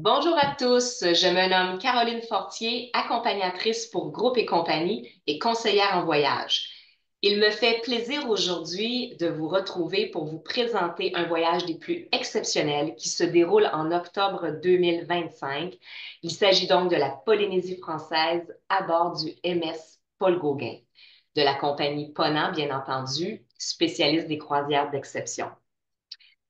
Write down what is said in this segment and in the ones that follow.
Bonjour à tous, je me nomme Caroline Fortier, accompagnatrice pour Groupe et Compagnie et conseillère en voyage. Il me fait plaisir aujourd'hui de vous retrouver pour vous présenter un voyage des plus exceptionnels qui se déroule en octobre 2025. Il s'agit donc de la Polynésie française à bord du MS Paul Gauguin, de la compagnie Ponant, bien entendu, spécialiste des croisières d'exception.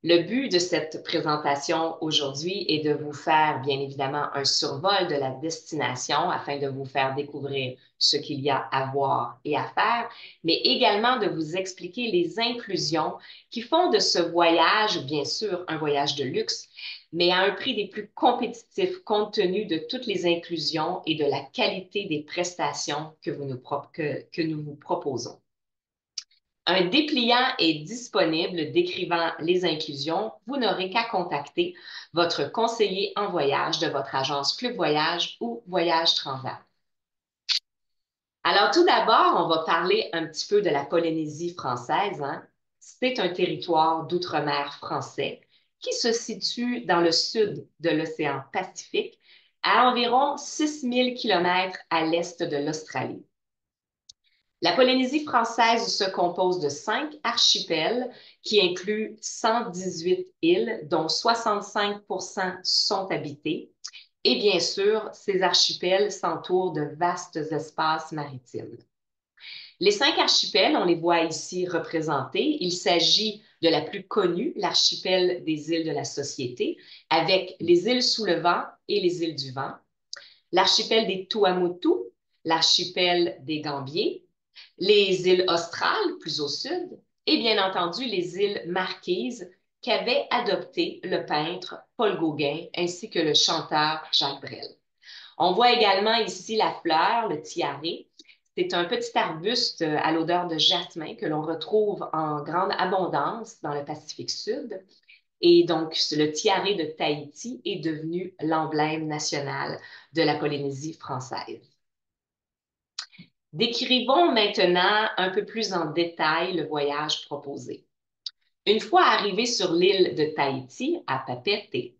Le but de cette présentation aujourd'hui est de vous faire, bien évidemment, un survol de la destination afin de vous faire découvrir ce qu'il y a à voir et à faire, mais également de vous expliquer les inclusions qui font de ce voyage, bien sûr, un voyage de luxe, mais à un prix des plus compétitifs compte tenu de toutes les inclusions et de la qualité des prestations que nous vous proposons. Un dépliant est disponible décrivant les inclusions. Vous n'aurez qu'à contacter votre conseiller en voyage de votre agence Club Voyage ou Voyage Transat. Alors, tout d'abord, on va parler un petit peu de la Polynésie française, hein. C'est un territoire d'outre-mer français qui se situe dans le sud de l'océan Pacifique, à environ 6000 km à l'est de l'Australie. La Polynésie française se compose de 5 archipels qui incluent 118 îles, dont 65 sont habités. Et bien sûr, ces archipels s'entourent de vastes espaces maritimes. Les 5 archipels, on les voit ici représentés. Il s'agit de la plus connue, l'archipel des îles de la Société, avec les îles sous le vent et les îles du vent, l'archipel des Tuamotu, l'archipel des Gambiers, les îles Australes, plus au sud, et bien entendu les îles Marquises qu'avait adopté le peintre Paul Gauguin ainsi que le chanteur Jacques Brel. On voit également ici la fleur, le tiaré. C'est un petit arbuste à l'odeur de jasmin que l'on retrouve en grande abondance dans le Pacifique Sud. Et donc, le tiaré de Tahiti est devenu l'emblème national de la Polynésie française. Décrivons maintenant un peu plus en détail le voyage proposé. Une fois arrivés sur l'île de Tahiti, à Papeete,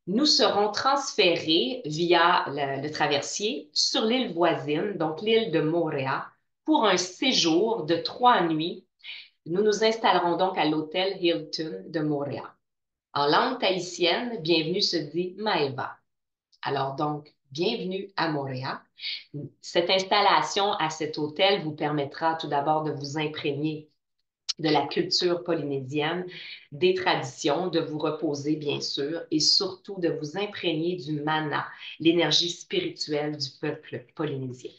nous serons transférés via le traversier sur l'île voisine, donc l'île de Moorea, pour un séjour de 3 nuits. Nous nous installerons donc à l'hôtel Hilton de Moorea. En langue tahitienne, bienvenue se dit Maeva. Alors donc, bienvenue à Moorea. Cette installation à cet hôtel vous permettra tout d'abord de vous imprégner de la culture polynésienne, des traditions, de vous reposer bien sûr et surtout de vous imprégner du mana, l'énergie spirituelle du peuple polynésien.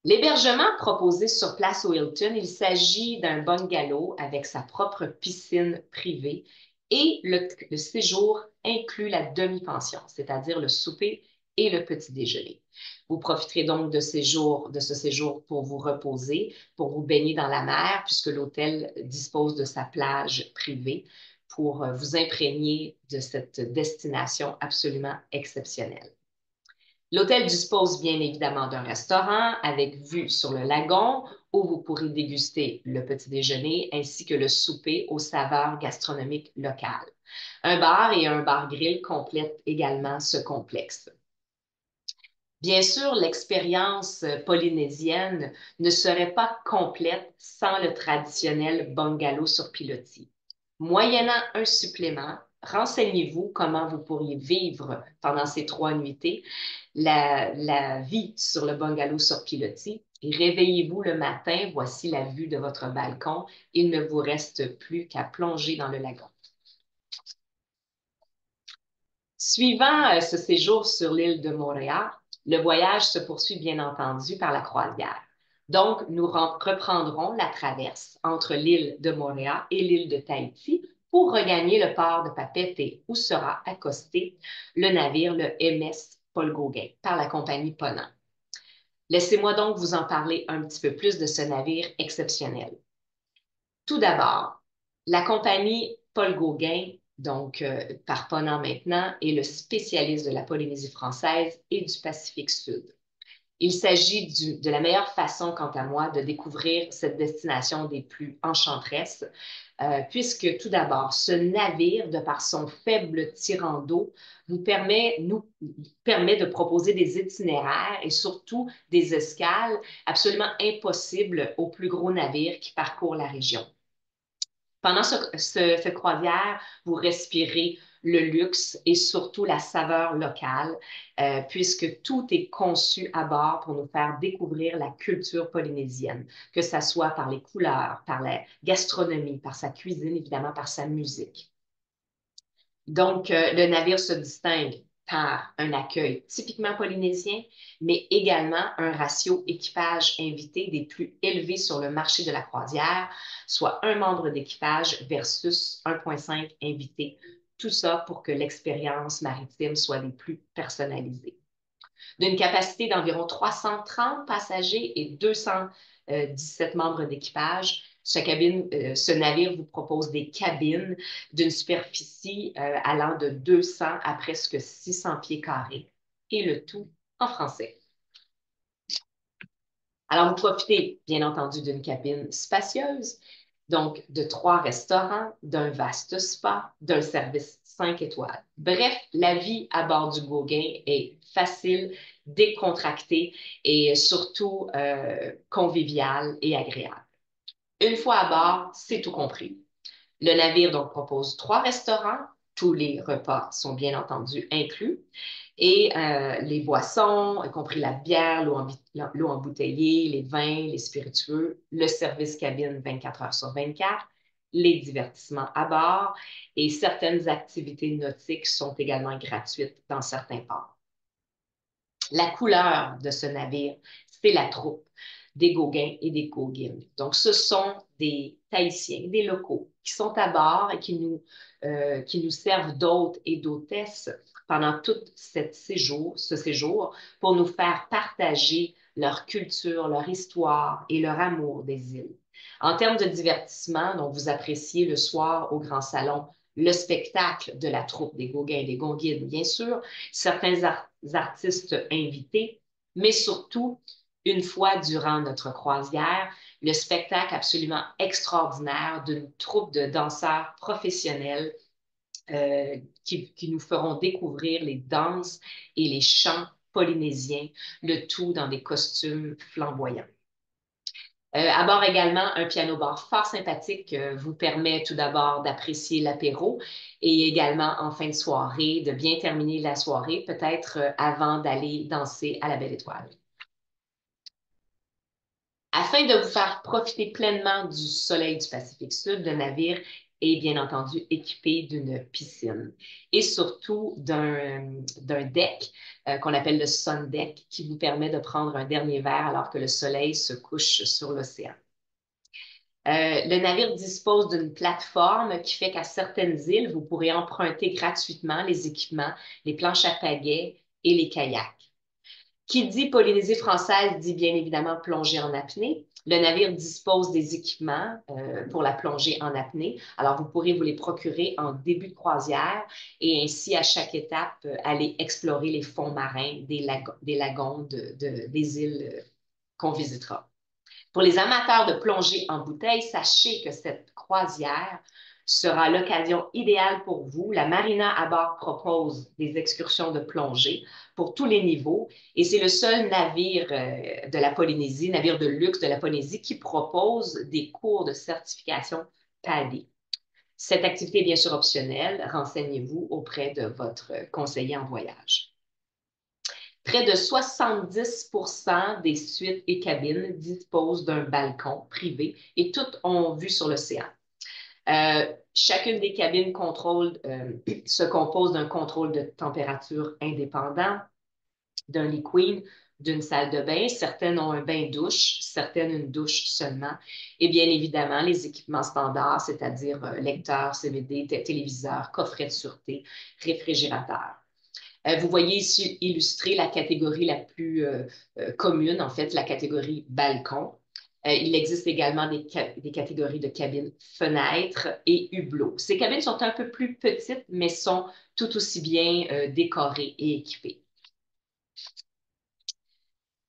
L'hébergement proposé sur place au Hilton, il s'agit d'un bungalow avec sa propre piscine privée et le séjour inclut la demi-pension, c'est-à-dire le souper et le petit déjeuner. Vous profiterez donc de ce séjour pour vous reposer, pour vous baigner dans la mer, puisque l'hôtel dispose de sa plage privée pour vous imprégner de cette destination absolument exceptionnelle. L'hôtel dispose bien évidemment d'un restaurant avec vue sur le lagon où vous pourrez déguster le petit déjeuner ainsi que le souper aux saveurs gastronomiques locales. Un bar et un bar-grill complètent également ce complexe. Bien sûr, l'expérience polynésienne ne serait pas complète sans le traditionnel bungalow sur pilotis. Moyennant un supplément, renseignez-vous comment vous pourriez vivre pendant ces 3 nuitées la vie sur le bungalow sur pilotis et réveillez-vous le matin, voici la vue de votre balcon. Il ne vous reste plus qu'à plonger dans le lagon. Suivant ce séjour sur l'île de Moorea, le voyage se poursuit bien entendu par la croisière. Donc, nous reprendrons la traverse entre l'île de Moorea et l'île de Tahiti pour regagner le port de Papeete où sera accosté le navire, le MS Paul Gauguin, par la compagnie Ponant. Laissez-moi donc vous en parler un petit peu plus de ce navire exceptionnel. Tout d'abord, la compagnie Paul Gauguin, donc par Ponant maintenant, est le spécialiste de la Polynésie française et du Pacifique Sud. Il s'agit de la meilleure façon, quant à moi, de découvrir cette destination des plus enchanteresses, puisque tout d'abord, ce navire, de par son faible tirant d'eau, nous permet de proposer des itinéraires et surtout des escales absolument impossibles aux plus gros navires qui parcourent la région. Pendant cette croisière, vous respirez le luxe et surtout la saveur locale, puisque tout est conçu à bord pour nous faire découvrir la culture polynésienne, que ce soit par les couleurs, par la gastronomie, par sa cuisine, évidemment, par sa musique. Donc, le navire se distingue par un accueil typiquement polynésien, mais également un ratio équipage invité des plus élevés sur le marché de la croisière, soit un membre d'équipage versus 1,5 invité. Tout ça pour que l'expérience maritime soit des plus personnalisées. D'une capacité d'environ 330 passagers et 217 membres d'équipage, ce navire vous propose des cabines d'une superficie allant de 200 à presque 600 pieds carrés, et le tout en français. Alors, vous profitez, bien entendu, d'une cabine spacieuse, donc de 3 restaurants, d'un vaste spa, d'un service 5 étoiles. Bref, la vie à bord du Gauguin est facile, décontractée et surtout conviviale et agréable. Une fois à bord, c'est tout compris. Le navire donc propose 3 restaurants. Tous les repas sont bien entendu inclus. Et les boissons, y compris la bière, l'eau embouteillée, les vins, les spiritueux, le service cabine 24 heures sur 24, les divertissements à bord et certaines activités nautiques sont également gratuites dans certains ports. La couleur de ce navire, c'est la troupe des Gauguins et des Gauguines. Donc, ce sont des Tahitiens, des locaux qui sont à bord et qui nous servent d'hôtes et d'hôtesses pendant tout ce séjour pour nous faire partager leur culture, leur histoire et leur amour des îles. En termes de divertissement, donc vous appréciez le soir au Grand Salon le spectacle de la troupe des Gauguins et des Gauguines, bien sûr, certains artistes invités, mais surtout, une fois durant notre croisière, le spectacle absolument extraordinaire d'une troupe de danseurs professionnels qui nous feront découvrir les danses et les chants polynésiens, le tout dans des costumes flamboyants. À bord également, un piano-bar fort sympathique vous permet tout d'abord d'apprécier l'apéro et également en fin de soirée, de bien terminer la soirée, peut-être avant d'aller danser à la Belle Étoile. Afin de vous faire profiter pleinement du soleil du Pacifique Sud, le navire est bien entendu équipé d'une piscine et surtout d'un deck qu'on appelle le sun deck qui vous permet de prendre un dernier verre alors que le soleil se couche sur l'océan. Le navire dispose d'une plateforme qui fait qu'à certaines îles, vous pourrez emprunter gratuitement les équipements, les planches à pagaie et les kayaks. Qui dit Polynésie française dit bien évidemment plongée en apnée. Le navire dispose des équipements pour la plongée en apnée. Alors, vous pourrez vous les procurer en début de croisière et ainsi, à chaque étape, aller explorer les fonds marins des lagons des îles qu'on visitera. Pour les amateurs de plongée en bouteille, sachez que cette croisière sera l'occasion idéale pour vous. La marina à bord propose des excursions de plongée pour tous les niveaux et c'est le seul navire de la Polynésie, navire de luxe de la Polynésie, qui propose des cours de certification PADI. Cette activité est bien sûr optionnelle. Renseignez-vous auprès de votre conseiller en voyage. Près de 70 des suites et cabines disposent d'un balcon privé et toutes ont vue sur l'océan. Chacune des cabines se compose d'un contrôle de température indépendant, d'un lit queen, d'une salle de bain. Certaines ont un bain-douche, certaines une douche seulement. Et bien évidemment, les équipements standards, c'est-à-dire lecteurs, CVD, téléviseurs, coffrets de sûreté, réfrigérateurs. Vous voyez ici illustrer la catégorie la plus commune, en fait, la catégorie balcon. Il existe également des catégories de cabines fenêtres et hublots. Ces cabines sont un peu plus petites, mais sont tout aussi bien décorées et équipées.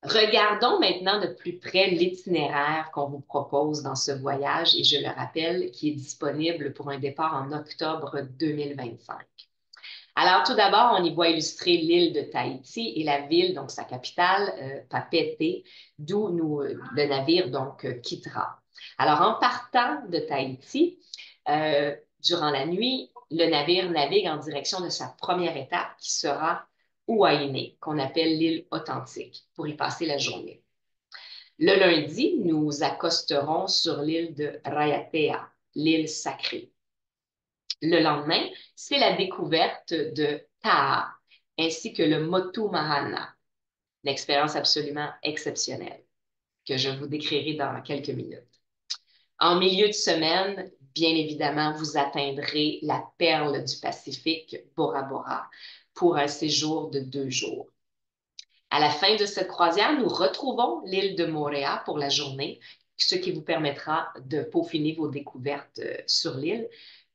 Regardons maintenant de plus près l'itinéraire qu'on vous propose dans ce voyage et je le rappelle, qui est disponible pour un départ en octobre 2025. Alors, tout d'abord, on y voit illustrer l'île de Tahiti et la ville, donc sa capitale, Papeete, d'où le navire donc quittera. Alors, en partant de Tahiti, durant la nuit, le navire navigue en direction de sa première étape qui sera Huaïné, qu'on appelle l'île authentique, pour y passer la journée. Le lundi, nous accosterons sur l'île de Raiatea, l'île sacrée. Le lendemain, c'est la découverte de Ta'a ainsi que le Motu Mahana, une expérience absolument exceptionnelle que je vous décrirai dans quelques minutes. En milieu de semaine, bien évidemment, vous atteindrez la perle du Pacifique, Bora Bora, pour un séjour de 2 jours. À la fin de cette croisière, nous retrouvons l'île de Moorea pour la journée, ce qui vous permettra de peaufiner vos découvertes sur l'île.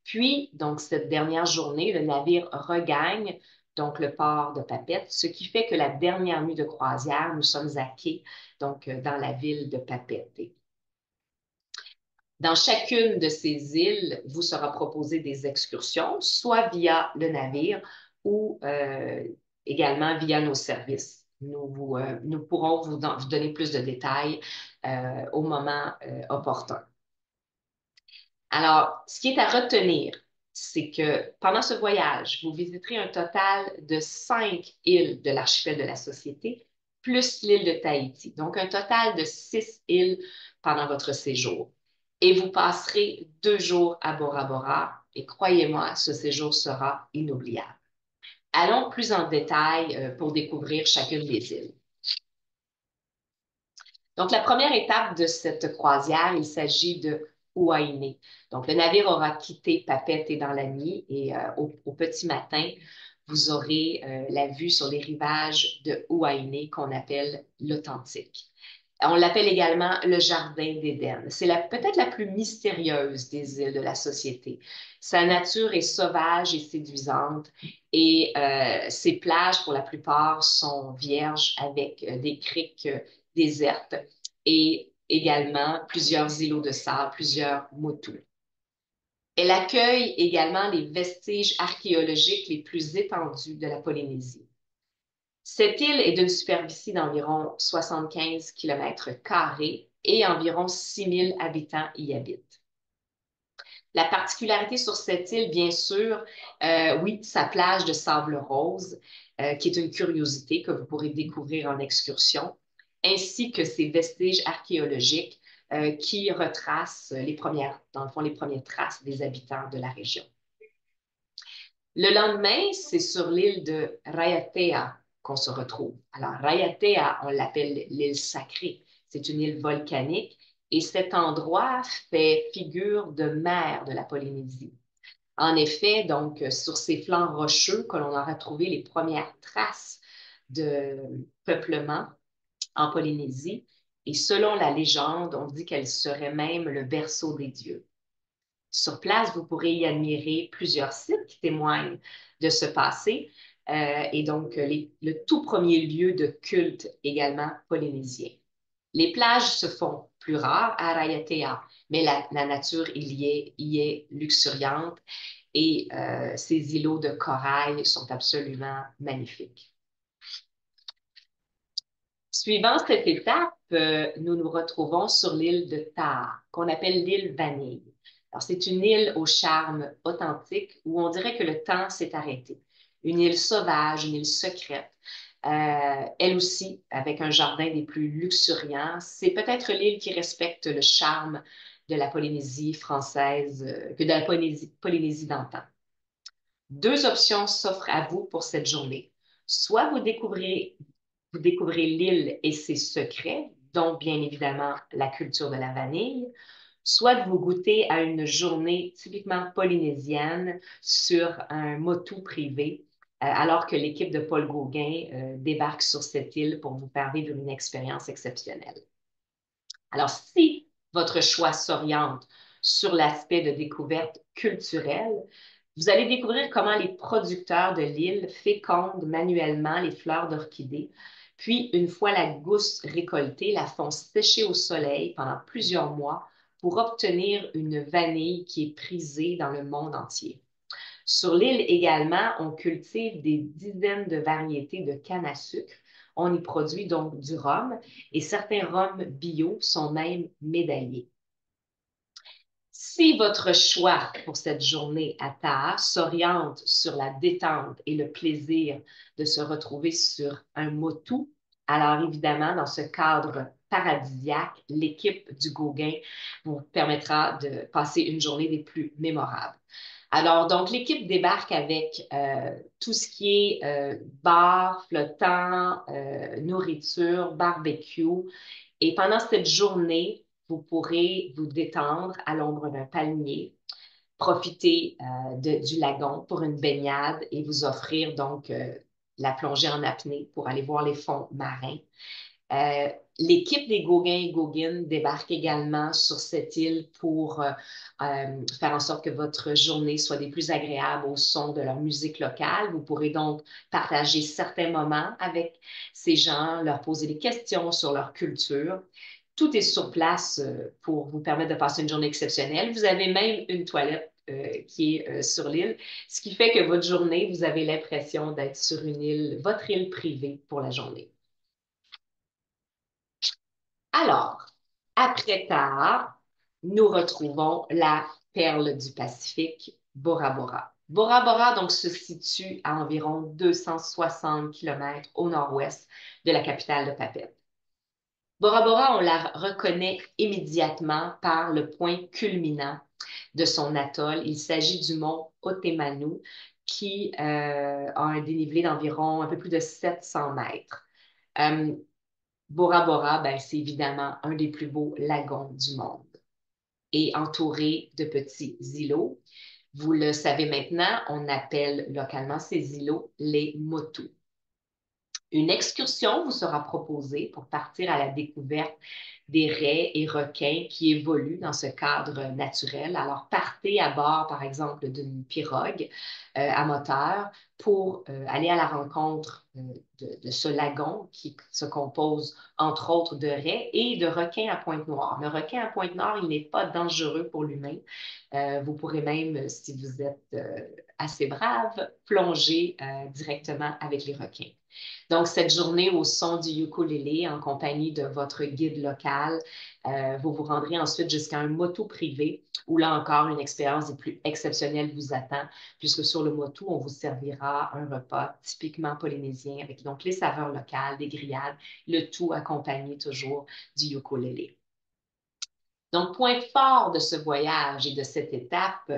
Puis, donc, cette dernière journée, le navire regagne donc le port de Papeete, ce qui fait que la dernière nuit de croisière, nous sommes à quai, donc dans la ville de Papeete. Dans chacune de ces îles, vous sera proposé des excursions, soit via le navire ou également via nos services. Nous pourrons vous donner plus de détails au moment opportun. Alors, ce qui est à retenir, c'est que pendant ce voyage, vous visiterez un total de 5 îles de l'archipel de la Société, plus l'île de Tahiti. Donc, un total de 6 îles pendant votre séjour. Et vous passerez 2 jours à Bora Bora. Et croyez-moi, ce séjour sera inoubliable. Allons plus en détail pour découvrir chacune des îles. Donc, la première étape de cette croisière, il s'agit de Huaïné. Donc, le navire aura quitté Papeete dans la nuit et au petit matin, vous aurez la vue sur les rivages de Huaïné qu'on appelle l'Authentique. On l'appelle également le Jardin d'Éden. C'est peut-être la plus mystérieuse des îles de la Société. Sa nature est sauvage et séduisante et ses plages, pour la plupart, sont vierges avec des criques désertes et également plusieurs îlots de sable, plusieurs motus. Elle accueille également les vestiges archéologiques les plus étendus de la Polynésie. Cette île est d'une superficie d'environ 75 km² et environ 6 000 habitants y habitent. La particularité sur cette île, bien sûr, oui, sa plage de sable rose, qui est une curiosité que vous pourrez découvrir en excursion, ainsi que ses vestiges archéologiques qui retracent dans le fond, les premières traces des habitants de la région. Le lendemain, c'est sur l'île de Raiatea qu'on se retrouve. Alors, Raiatea, on l'appelle l'île sacrée. C'est une île volcanique et cet endroit fait figure de mer de la Polynésie. En effet, donc, sur ces flancs rocheux que l'on aura trouvé les premières traces de peuplement en Polynésie. Et selon la légende, on dit qu'elle serait même le berceau des dieux. Sur place, vous pourrez y admirer plusieurs sites qui témoignent de ce passé et donc le tout premier lieu de culte également polynésien. Les plages se font plus rares à Raiatea, mais la nature y est luxuriante et ces îlots de corail sont absolument magnifiques. Suivant cette étape, nous nous retrouvons sur l'île de Ta'a, qu'on appelle l'île Vanille. Alors, c'est une île au charme authentique où on dirait que le temps s'est arrêté. Une île sauvage, une île secrète, elle aussi avec un jardin des plus luxuriants. C'est peut-être l'île qui respecte le charme de la Polynésie française, que de la Polynésie d'antan. 2 options s'offrent à vous pour cette journée. Soit vous découvrez l'île et ses secrets, dont bien évidemment la culture de la vanille, soit vous goûtez à une journée typiquement polynésienne sur un motu privé, alors que l'équipe de Paul Gauguin débarque sur cette île pour vous faire vivre une expérience exceptionnelle. Alors, si votre choix s'oriente sur l'aspect de découverte culturelle, vous allez découvrir comment les producteurs de l'île fécondent manuellement les fleurs d'orchidées, Puis, une fois la gousse récoltée, la font sécher au soleil pendant plusieurs mois pour obtenir une vanille qui est prisée dans le monde entier. Sur l'île également, on cultive des dizaines de variétés de canne à sucre. On y produit donc du rhum et certains rhums bio sont même médaillés. Si votre choix pour cette journée à Taha s'oriente sur la détente et le plaisir de se retrouver sur un motu, alors évidemment, dans ce cadre paradisiaque, l'équipe du Gauguin vous permettra de passer une journée des plus mémorables. Alors, donc, l'équipe débarque avec tout ce qui est bar, flottant, nourriture, barbecue. Et pendant cette journée, vous pourrez vous détendre à l'ombre d'un palmier, profiter du lagon pour une baignade et vous offrir donc la plongée en apnée pour aller voir les fonds marins. Euh, L'équipe des Gauguins et Gauguines débarque également sur cette île pour faire en sorte que votre journée soit des plus agréables au son de leur musique locale. Vous pourrez donc partager certains moments avec ces gens, leur poser des questions sur leur culture. Tout est sur place pour vous permettre de passer une journée exceptionnelle. Vous avez même une toilette qui est sur l'île, ce qui fait que votre journée, vous avez l'impression d'être sur une île, votre île privée pour la journée. Alors, après Taha, nous retrouvons la perle du Pacifique, Bora Bora. Bora Bora, donc, se situe à environ 260 kilomètres au nord-ouest de la capitale de Papeete. Bora Bora, on la reconnaît immédiatement par le point culminant de son atoll. Il s'agit du mont Otemanu, qui a un dénivelé d'environ un peu plus de 700 mètres. Euh, Bora Bora, ben, c'est évidemment un des plus beaux lagons du monde et entouré de petits îlots. Vous le savez maintenant, on appelle localement ces îlots les motus. Une excursion vous sera proposée pour partir à la découverte des raies et requins qui évoluent dans ce cadre naturel. Alors, partez à bord, par exemple, d'une pirogue à moteur pour aller à la rencontre de ce lagon qui se compose, entre autres, de raies et de requins à pointe noire. Le requin à pointe noire, il n'est pas dangereux pour l'humain. Vous pourrez même, si vous êtes assez brave, plonger directement avec les requins. Donc, cette journée au son du ukulélé en compagnie de votre guide local, vous vous rendrez ensuite jusqu'à un moto privé où là encore, une expérience des plus exceptionnelles vous attend, puisque sur le moto, on vous servira un repas typiquement polynésien avec donc les saveurs locales, des grillades, le tout accompagné toujours du ukulélé. Donc, point fort de ce voyage et de cette étape,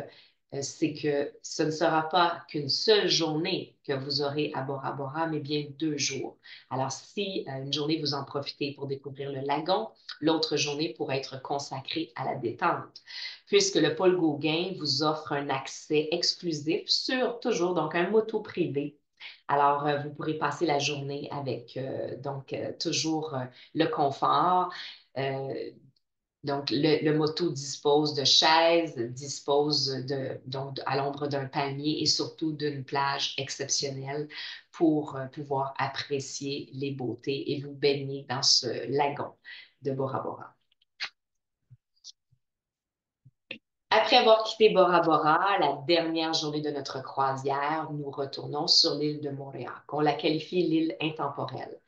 c'est que ce ne sera pas qu'une seule journée que vous aurez à Bora Bora, mais bien 2 jours. Alors, si une journée vous en profitez pour découvrir le lagon, l'autre journée pourrait être consacrée à la détente, puisque le Pôle Gauguin vous offre un accès exclusif sur toujours donc un moto privé. Alors, vous pourrez passer la journée avec donc toujours le confort. Donc, le moto dispose de chaises, dispose donc, à l'ombre d'un palmier et surtout d'une plage exceptionnelle pour pouvoir apprécier les beautés et vous baigner dans ce lagon de Bora Bora. Après avoir quitté Bora Bora, la dernière journée de notre croisière, nous retournons sur l'île de Montréal, qu'on la qualifie l'île intemporelle.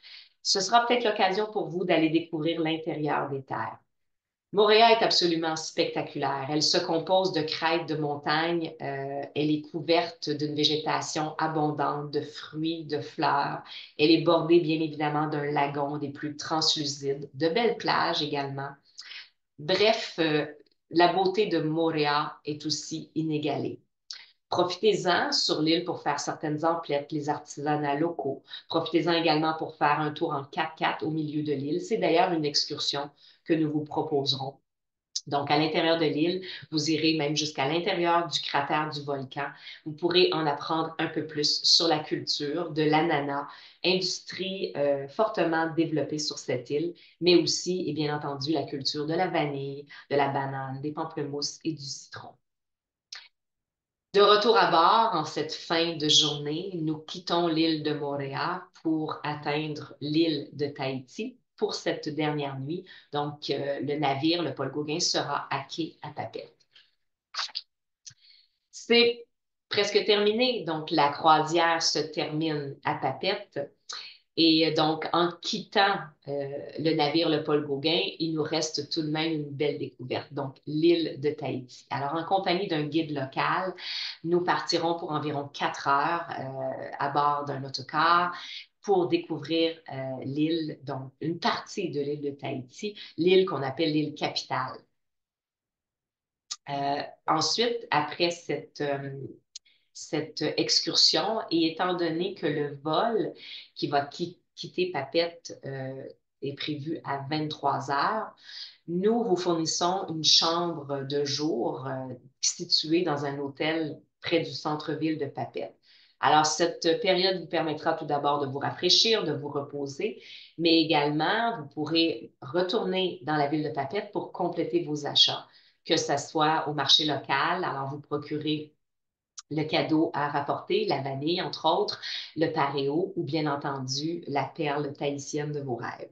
Ce sera peut-être l'occasion pour vous d'aller découvrir l'intérieur des terres. Montréal est absolument spectaculaire. Elle se compose de crêtes de montagne. Elle est couverte d'une végétation abondante, de fruits, de fleurs. Elle est bordée, bien évidemment, d'un lagon des plus translucides, de belles plages également. Bref, la beauté de Montréal est aussi inégalée. Profitez-en sur l'île pour faire certaines emplettes, les artisanats locaux. Profitez-en également pour faire un tour en 4x4 au milieu de l'île. C'est d'ailleurs une excursion que nous vous proposerons. Donc, à l'intérieur de l'île, vous irez même jusqu'à l'intérieur du cratère du volcan. Vous pourrez en apprendre un peu plus sur la culture de l'ananas, industrie fortement développée sur cette île, mais aussi, et bien entendu, la culture de la vanille, de la banane, des pamplemousses et du citron. De retour à bord, en cette fin de journée, nous quittons l'île de Montréal pour atteindre l'île de Tahiti pour cette dernière nuit. Donc, le navire, le Paul Gauguin, sera à quai à Papeete. C'est presque terminé. Donc, la croisière se termine à Papeete. Et donc, en quittant le navire le Paul Gauguin, il nous reste tout de même une belle découverte, donc l'île de Tahiti. Alors, en compagnie d'un guide local, nous partirons pour environ 4 heures à bord d'un autocar pour découvrir l'île, donc une partie de l'île de Tahiti, l'île qu'on appelle l'île capitale. Ensuite, après cette excursion, et étant donné que le vol qui va quitter Papeete est prévu à 23 heures, nous vous fournissons une chambre de jour située dans un hôtel près du centre-ville de Papeete. Alors, cette période vous permettra tout d'abord de vous rafraîchir, de vous reposer, mais également, vous pourrez retourner dans la ville de Papeete pour compléter vos achats, que ce soit au marché local. Alors, vous procurez le cadeau à rapporter, la vanille, entre autres, le paréo ou bien entendu la perle tahitienne de vos rêves.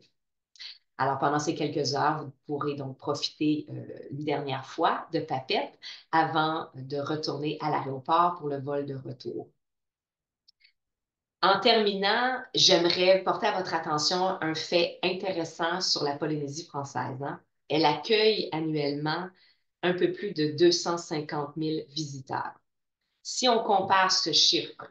Alors, pendant ces quelques heures, vous pourrez donc profiter une dernière fois de Papeete avant de retourner à l'aéroport pour le vol de retour. En terminant, j'aimerais porter à votre attention un fait intéressant sur la Polynésie française, hein. Elle accueille annuellement un peu plus de 250 000 visiteurs. Si on compare ce chiffre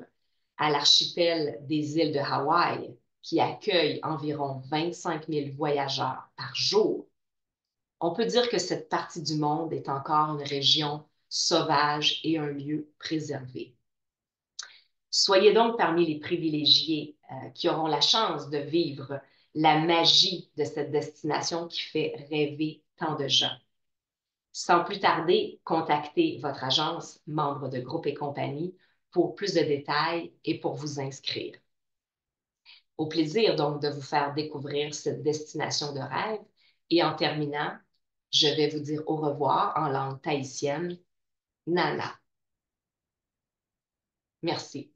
à l'archipel des îles de Hawaï, qui accueille environ 25 000 voyageurs par jour, on peut dire que cette partie du monde est encore une région sauvage et un lieu préservé. Soyez donc parmi les privilégiés qui auront la chance de vivre la magie de cette destination qui fait rêver tant de gens. Sans plus tarder, contactez votre agence, membre de Groupe et compagnie, pour plus de détails et pour vous inscrire. Au plaisir donc de vous faire découvrir cette destination de rêve. Et en terminant, je vais vous dire au revoir en langue tahitienne, Nana. Merci.